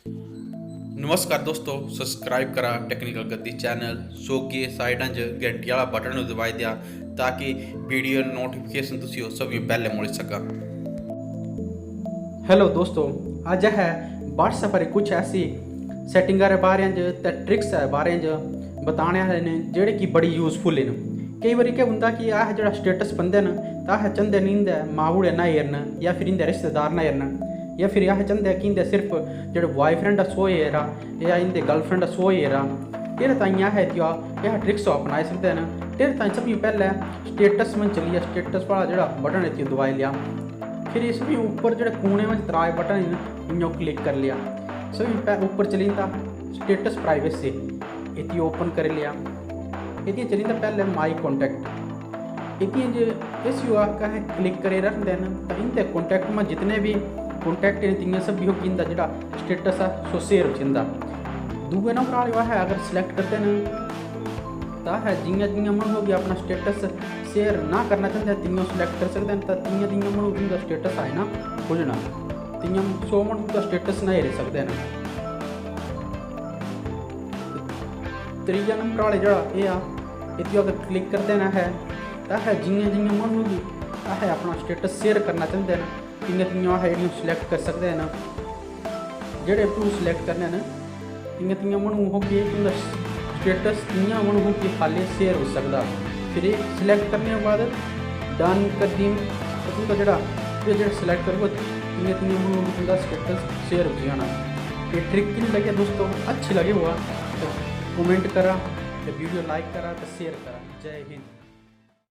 नमस्कार दोस्तों, सब्सक्राइब करा टेक्निकल गद्दी चैनल। सो के साइडां च घंटी वाला बटन दबाई दिया ताकि वीडियो नोटिफिकेशन तुसी सब पहले मिल सका। हेलो दोस्तों, अज है व्हाट्सएप पर कुछ ऐसी सैटिंगां दे बारे ते ट्रिक्स दे बारे बताने आह्ले ने जेह्ड़े कि बड़ी यूजफुल न। कई बारी केह् होंदा कि अस जेह्ड़ा स्टेटस पांदे न तां अस चांह्दे न इंदे मां बूड़े ना हेरन या फिर इंदे रिश्तेदार ना हेरन, या फिर अस चांह्दे कि इंदे सिर्फ जेह्ड़े बॉयफ्रेंड सो हेरा या इंदे गर्लफ्रेंड सो हेरा। एह्दे ताईं अस यह ट्रिक्स अपनाई सकदे न। एह्दे ताईं सब पैह्ले स्टेटस में चलिए स्टेटस वाला जेह्ड़ा बटन है दबाई लिया, फिर इसमें ऊपर जो कोने में त्राए बटन इं क्लिक कर लिया। सब ऊपर चली जंदा स्टेटस प्राइवेसी, इति ओपन कर लिया। इति चली जंदा पहले माई कॉन्टैक्ट। इति इस क्लिक करे रख देना तो इनते कॉन्टैक्ट में जितने भी कॉन्टैक्ट हैं सब इंदा जो स्टेटस है सो सेव हो जाता। दूए नंबर वाले है अगर सिलेक्ट करते हैं तो है जियां जियां मन हो गया अपना स्टेटस शेयर ना करना चाहते हैं तियां सिलेक्ट कर सकते हैं। तो तियां तियां मन उनका स्टेटस आए ना खुलना, तियां 100 मन उनका स्टेटस ना हेरे सकते हैं। त्रीजा नंबर वाले जरा ये अगर क्लिक कर देना है तो है जियां जियां मन होगी है अपना स्टेटस शेयर करना चाहते हैं तियां तियां है सिलेक्ट कर सकते हैं। जेह्ड़े तू सिलेक्ट करने न तियां तियां मन हो गए तुंदा स्टेटस तियां मन हो कि खाली शेयर हो सकता। फिर सिलेक्ट करने के बाद डन कर दी तो तुंदा जो सिलेक्ट करोगे तियां तियां मन हो तुंदा स्टेटस शेयर हो जाना। ये ट्रिक की लगे दोस्तों, अच्छी लगे हुआ तो कमेंट करा, वीडियो लाइक करा तो शेयर करा। जय हिंद।